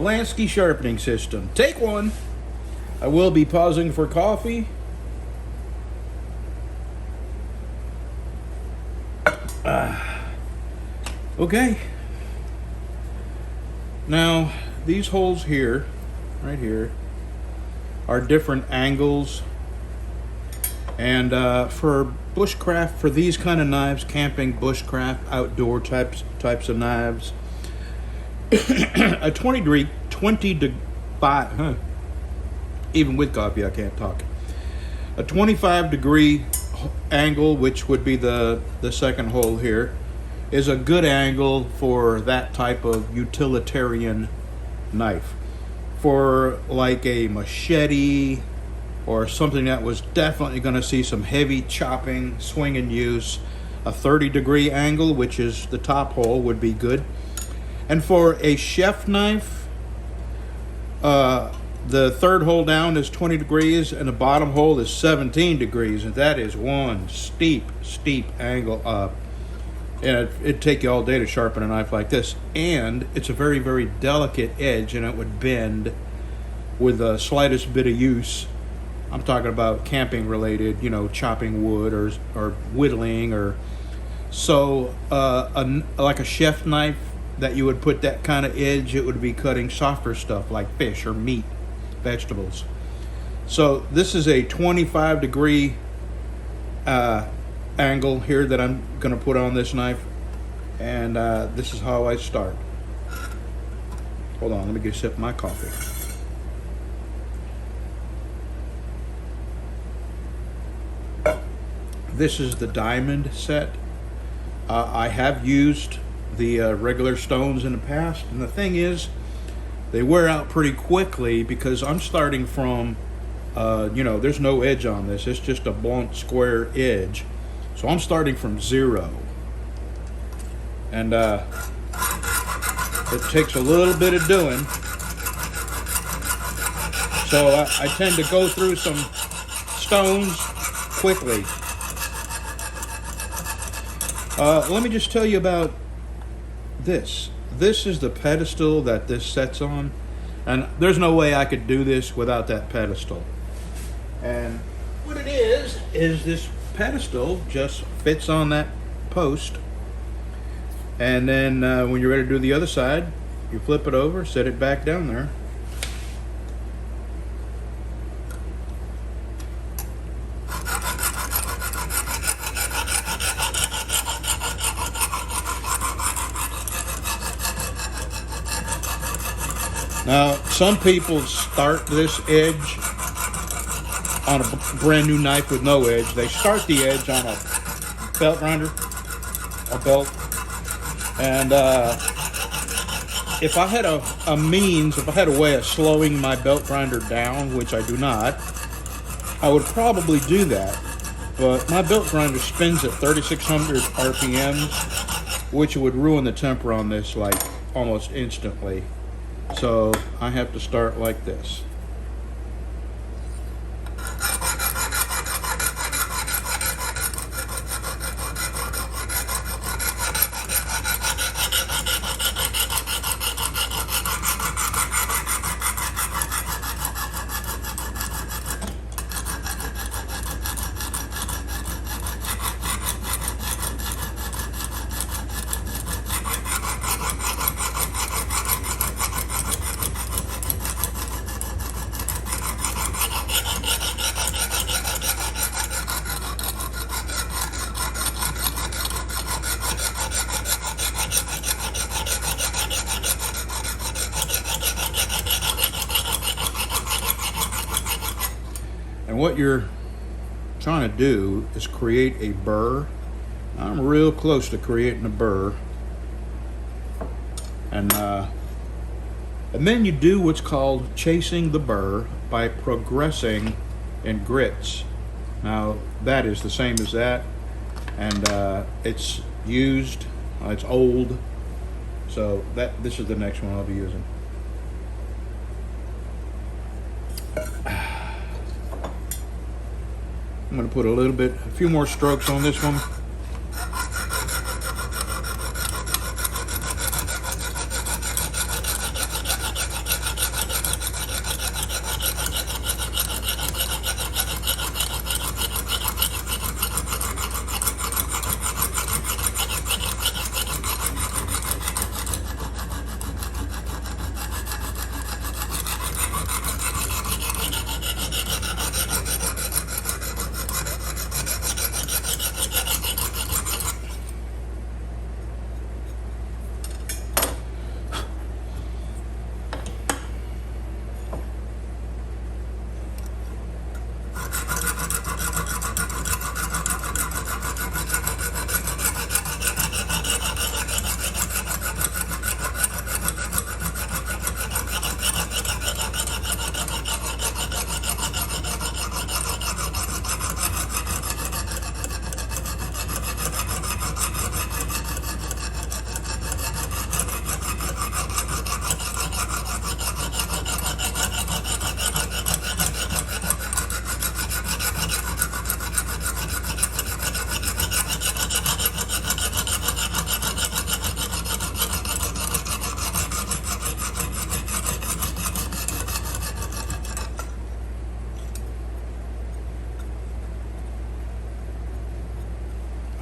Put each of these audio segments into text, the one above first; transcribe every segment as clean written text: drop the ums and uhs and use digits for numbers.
Lansky sharpening system. Take one. I will be pausing for coffee. Okay. Now, these holes here, right here, are different angles. And for bushcraft, for these kind of knives, camping, bushcraft, outdoor types of knives, a 25, even with coffee I can't talk. A 25-degree angle, which would be the second hole here, is a good angle for that type of utilitarian knife. For like a machete or something that was definitely going to see some heavy chopping, swinging use, a 30-degree angle, which is the top hole, would be good. And for a chef knife, the third hole down is 20 degrees and the bottom hole is 17 degrees, and that is one steep angle up. And it'd take you all day to sharpen a knife like this. And it's a very, very delicate edge, and it would bend with the slightest bit of use. I'm talking about camping related, you know, chopping wood or whittling, or so like a chef knife that you would put that kind of edge, it would be cutting softer stuff like fish or meat, vegetables. So this is a 25-degree angle here that I'm going to put on this knife, and this is how I start. Hold on, let me get a sip of my coffee. This is the diamond set. I have used the regular stones in the past, and the thing is, they wear out pretty quickly because I'm starting from, you know, there's no edge on this. It's just a blunt square edge. So I'm starting from zero. And it takes a little bit of doing. So I tend to go through some stones quickly. Let me just tell you about this. This is the pedestal that this sets on, and there's no way I could do this without that pedestal. And what it is this pedestal just fits on that post, and then when you're ready to do the other side, you flip it over, set it back down there. Now, some people start this edge on a brand new knife with no edge. They start the edge on a belt grinder, a belt. And if I had a means, if I had a way of slowing my belt grinder down, which I do not, I would probably do that. But my belt grinder spins at 3,600 RPMs, which would ruin the temper on this like almost instantly. So I have to start like this. And what you're trying to do is create a burr. I'm real close to creating a burr. And then you do what's called chasing the burr by progressing in grits. Now that is the same as that, and it's used, it's old, so this is the next one I'll be using. I'm going to put a few more strokes on this one.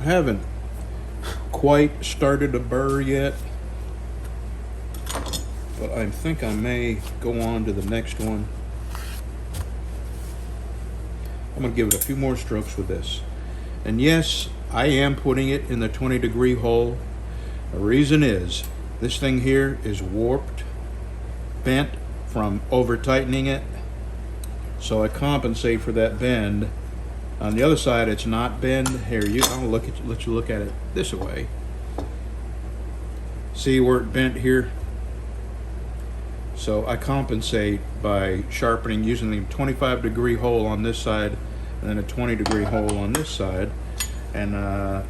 I haven't quite started a burr yet, but I think I may go on to the next one. I'm going to give it a few more strokes with this. And yes, I am putting it in the 20-degree hole. The reason is this thing here is warped, bent from over tightening it, so I compensate for that bend. On the other side, it's not bend. Here, I'll let you look at it this way. See where it bent here? So I compensate by sharpening using the 25-degree hole on this side and then a 20-degree hole on this side. And I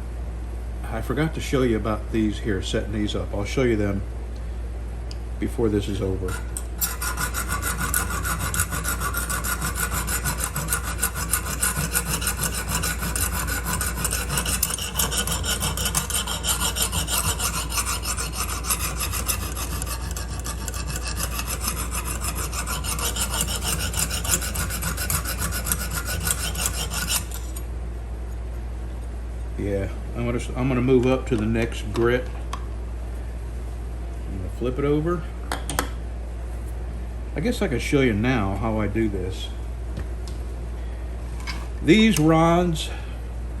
forgot to show you about these here, setting these up. I'll show you them before this is over. Yeah, I'm gonna move up to the next grit. I'm gonna flip it over. I guess I could show you now how I do this. These rods,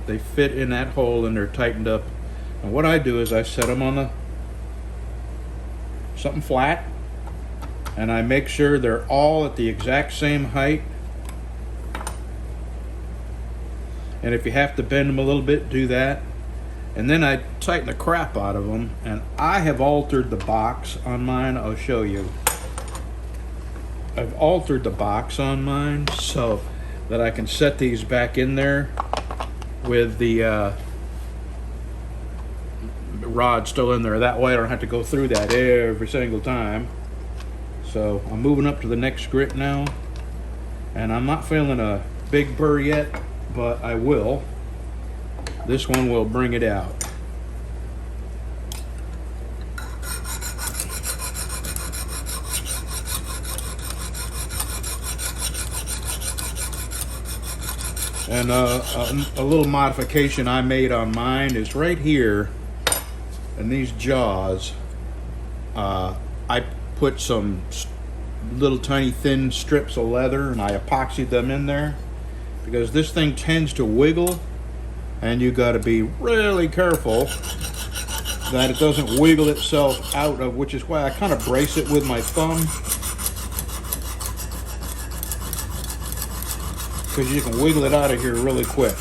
they fit in that hole and they're tightened up. And what I do is I set them on something flat, and I make sure they're all at the exact same height. And if you have to bend them a little bit, do that. And then I tighten the crap out of them. And I have altered the box on mine. I'll show you. I've altered the box on mine so that I can set these back in there with the rod still in there. That way I don't have to go through that every single time. So I'm moving up to the next grit now. And I'm not feeling a big burr yet, but I will. This one will bring it out. And a little modification I made on mine is right here in these jaws. I put some little tiny thin strips of leather and I epoxied them in there, because this thing tends to wiggle and you got to be really careful that it doesn't wiggle itself out of, which is why I kind of brace it with my thumb, because you can wiggle it out of here really quick.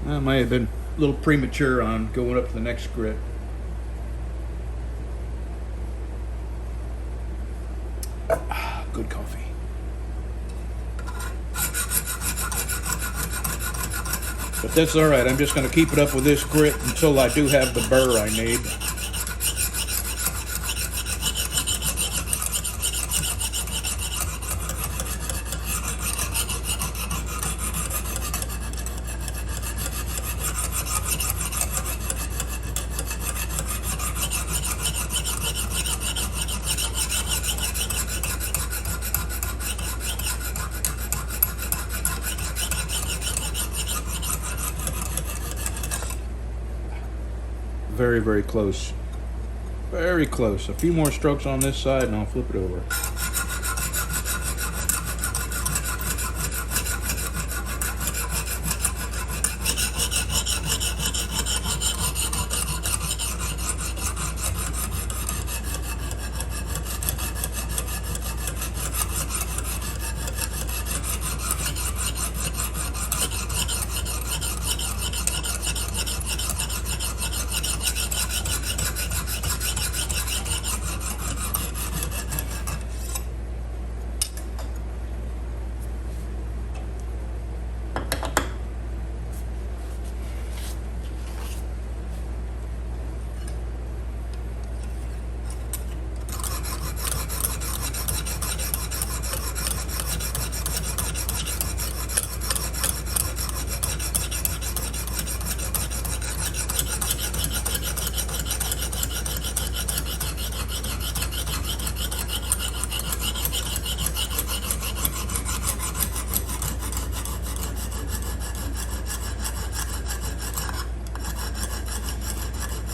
I might have been a little premature on going up to the next grit. Good coffee. But that's all right. I'm just going to keep it up with this grit until I do have the burr I need. Very, very close. Very close. A few more strokes on this side and I'll flip it over.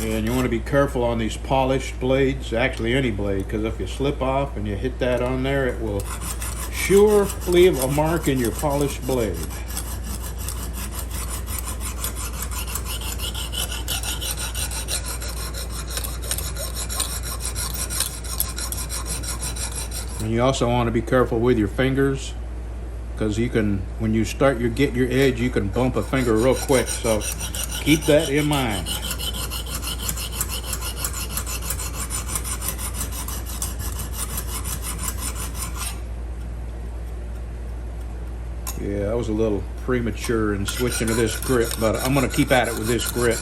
And you want to be careful on these polished blades, actually any blade, because if you slip off and you hit that on there, it will sure leave a mark in your polished blade. And you also want to be careful with your fingers, because you can, when you start getting your edge, you can bump a finger real quick, so keep that in mind. Yeah, I was a little premature in switching to this grip, but I'm going to keep at it with this grip.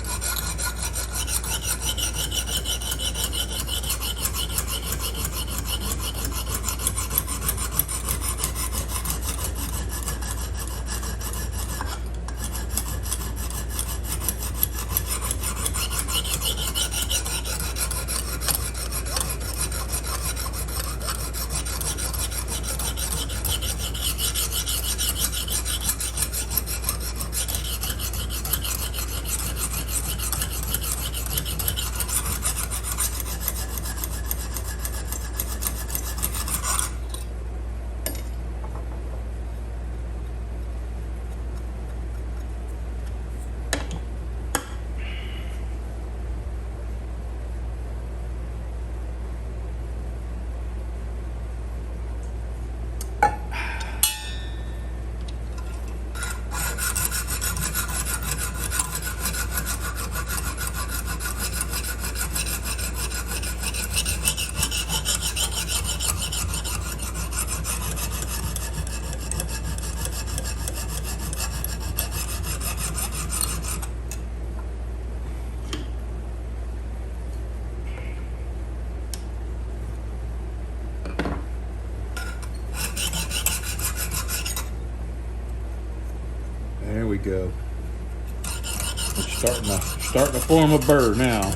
There we go. It's starting to form a burr now.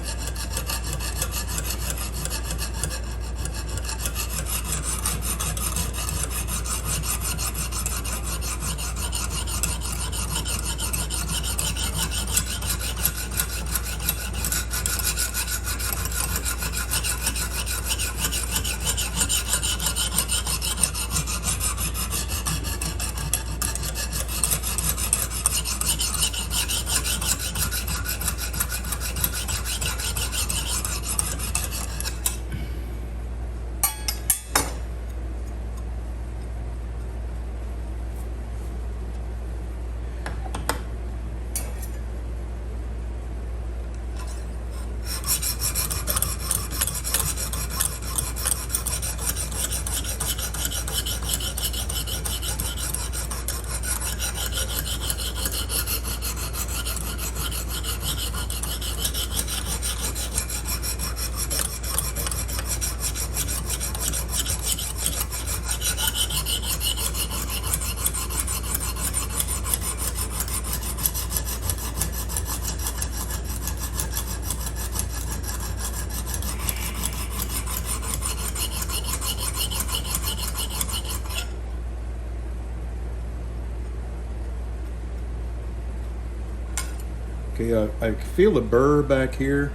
Okay, I feel the burr back here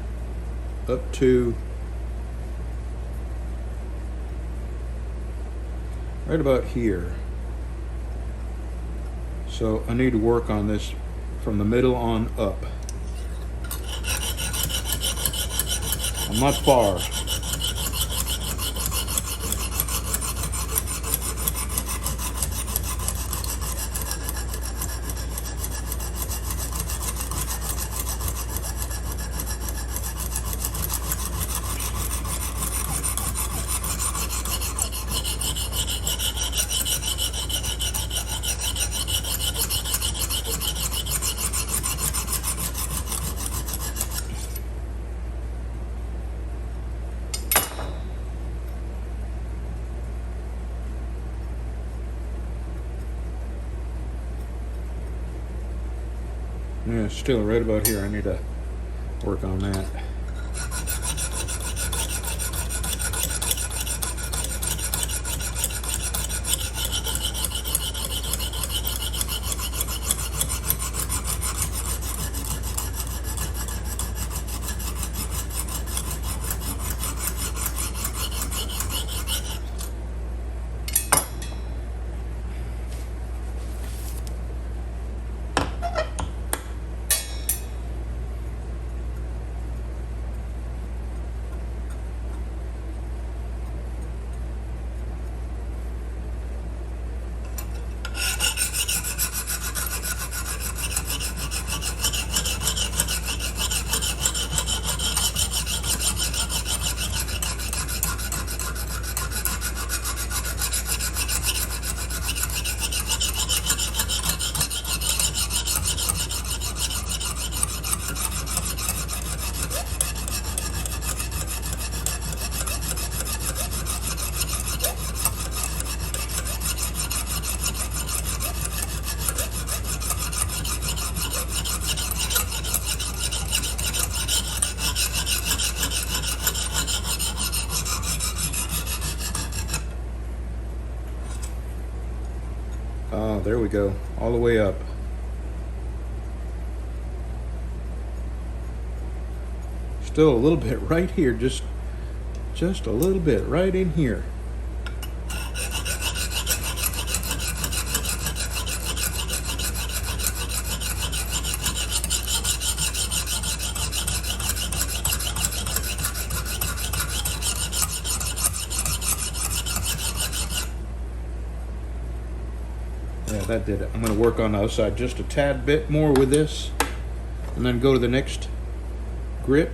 up to right about here. So I need to work on this from the middle on up. I'm not far. Yeah, still right about here. I need to work on that. Oh, there we go. All the way up. Still a little bit right here, just a little bit right in here. Yeah, that did it. I'm going to work on the other side just a tad bit more with this, and then go to the next grit.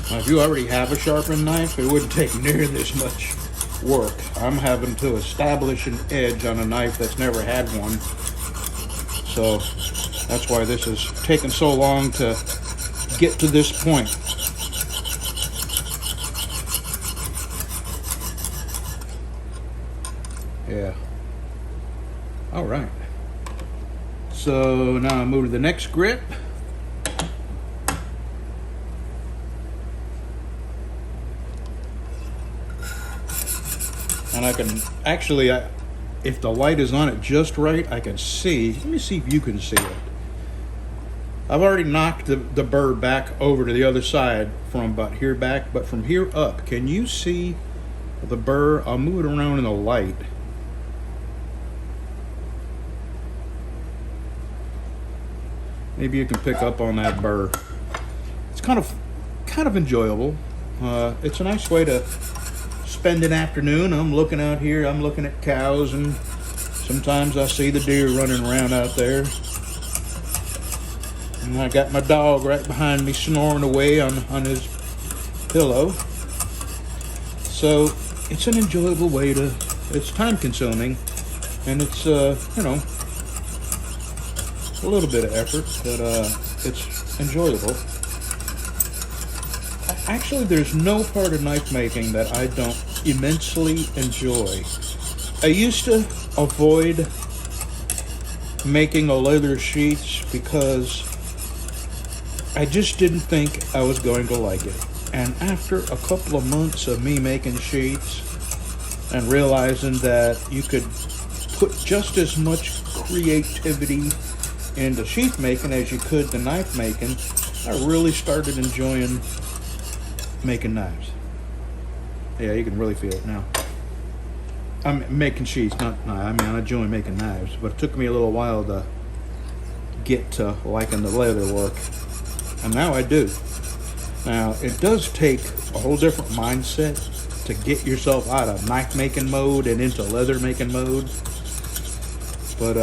Now, if you already have a sharpening knife, it wouldn't take near this much work. I'm having to establish an edge on a knife that's never had one. So that's why this is taking so long to get to this point. Yeah. All right. So now I move to the next grit. And I can actually, if the light is on it just right, I can see. Let me see if you can see it. I've already knocked the burr back over to the other side from about here back, but from here up, can you see the burr? I'll move it around in the light. Maybe you can pick up on that burr. It's kind of enjoyable. It's a nice way to spend an afternoon. I'm looking out here, I'm looking at cows, and sometimes I see the deer running around out there. And I got my dog right behind me snoring away on his pillow. So it's an enjoyable way to, it's time consuming, and it's, you know, a little bit of effort, but it's enjoyable. Actually, there's no part of knife making that I don't immensely enjoy. I used to avoid making a leather sheets because I just didn't think I was going to like it. And after a couple of months of me making sheets and realizing that you could put just as much creativity into sheet making as you could the knife making, I really started enjoying making knives. Yeah, you can really feel it now. I'm making sheets, I enjoy making knives, but it took me a little while to get to liking the leather work, and now I do. Now, it does take a whole different mindset to get yourself out of knife making mode and into leather making mode, but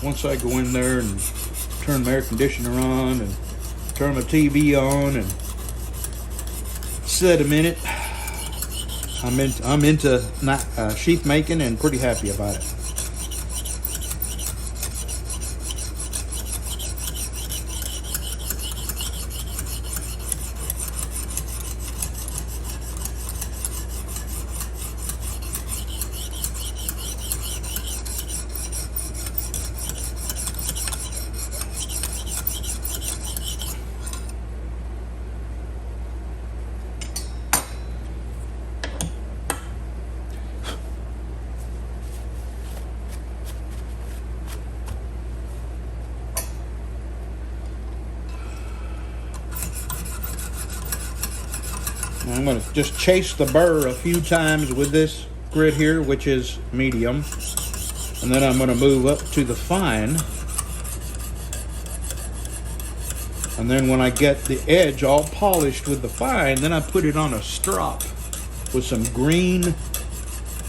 once I go in there and turn the air conditioner on and turn my TV on and set a minute, I'm into sheath making and pretty happy about it. I'm going to just chase the burr a few times with this grit here, which is medium. And then I'm going to move up to the fine. And then when I get the edge all polished with the fine, then I put it on a strop with some green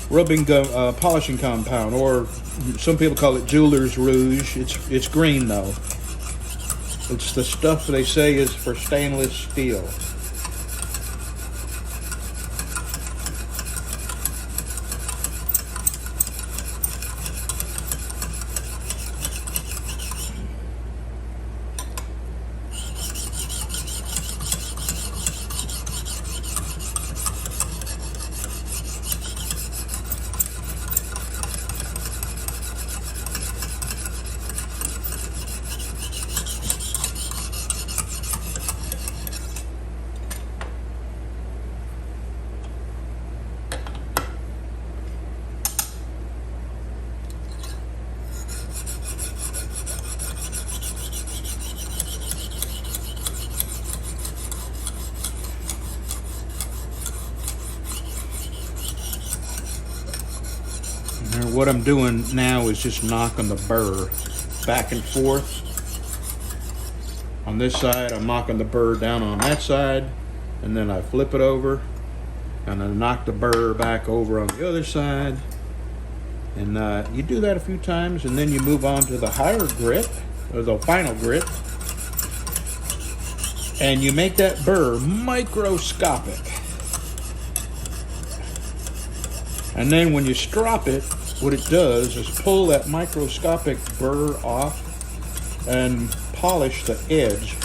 rubbing polishing compound, or some people call it jeweler's rouge. It's green though. It's the stuff they say is for stainless steel. what I'm doing now is just knocking the burr back and forth. On this side, I'm knocking the burr down on that side, and then I flip it over, and then knock the burr back over on the other side. And you do that a few times, and then you move on to the higher grit, or the final grit, and you make that burr microscopic. And then when you strop it, what it does is pull that microscopic burr off and polish the edge.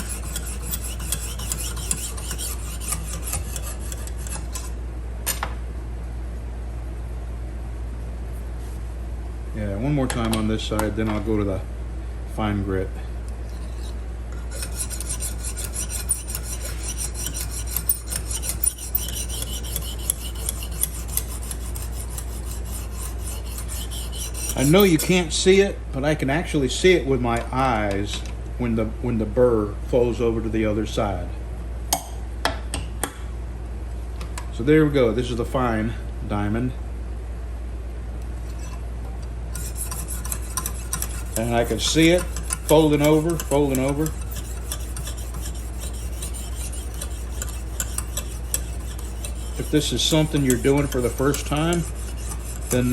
Yeah, one more time on this side, then I'll go to the fine grit. I know you can't see it, but I can actually see it with my eyes when the burr folds over to the other side. So there we go. This is the fine diamond. And I can see it folding over, folding over. If this is something you're doing for the first time, then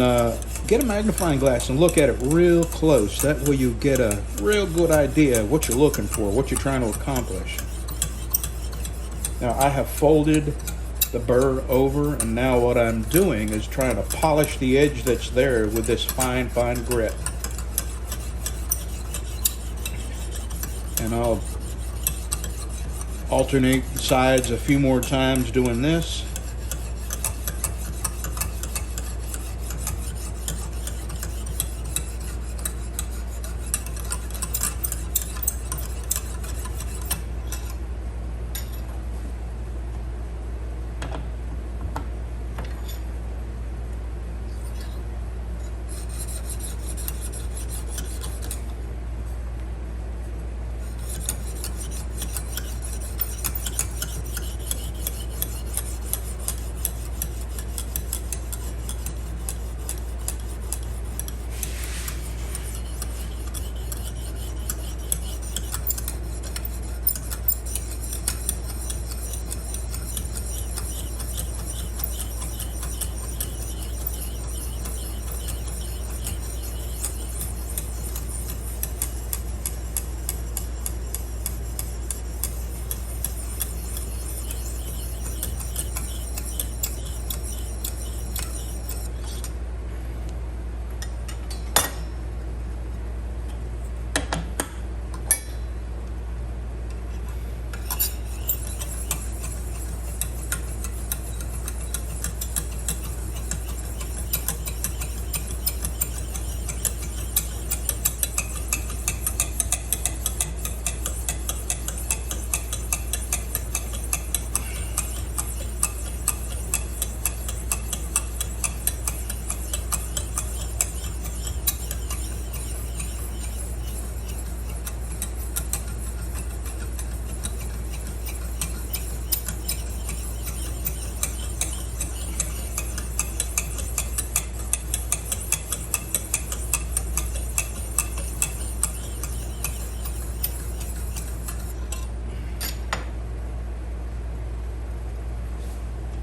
get a magnifying glass and look at it real close. That way you get a real good idea of what you're looking for, what you're trying to accomplish. Now I have folded the burr over, and now what I'm doing is trying to polish the edge that's there with this fine grit. And I'll alternate sides a few more times doing this.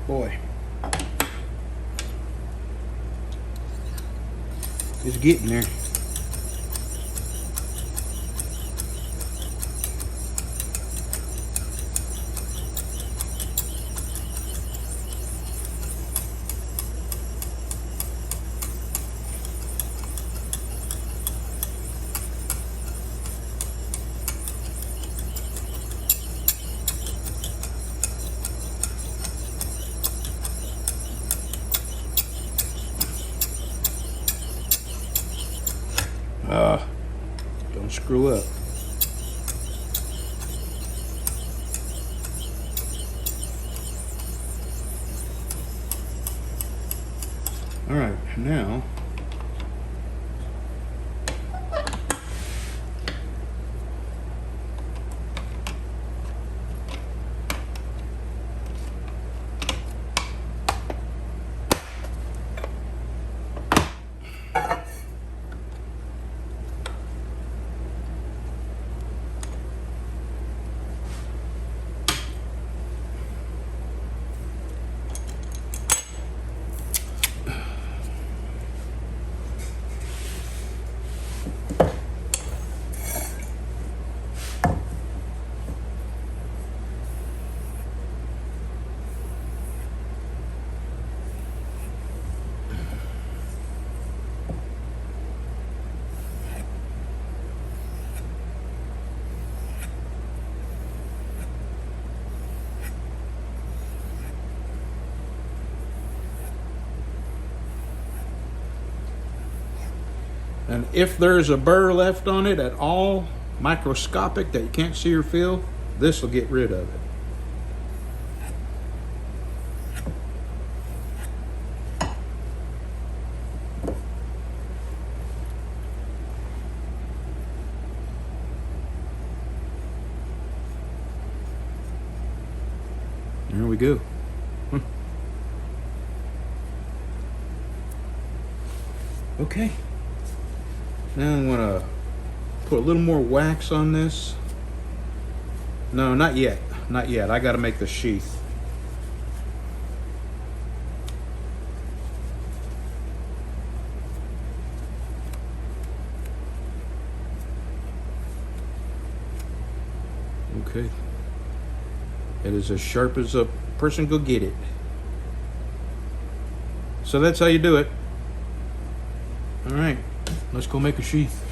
Boy, it's getting there. Don't screw up. All right, now And if there's a burr left on it at all, microscopic, that you can't see or feel, this will get rid of it. There we go. Okay. Now I'm gonna put a little more wax on this. No, not yet. Not yet. I gotta make the sheath. Okay. It is as sharp as a person could get it. So that's how you do it. All right, let's go make a sheath.